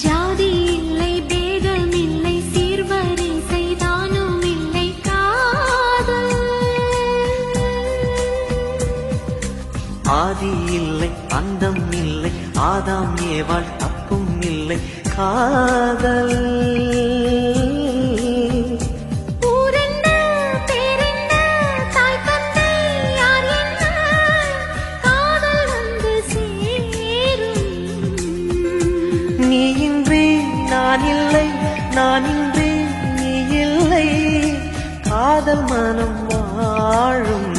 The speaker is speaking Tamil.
ஜாதி இல்லை பேதம் இல்லை சீர்வரிசை தானும் இல்லை காதல் ஆதி இல்லை அந்தம் இல்லை ஆதாம் ஏவாள் தப்பும் இல்லை காதல் நான் இல்லை நான் இன்றி நீ இல்லை காதல் மனம் வாழும்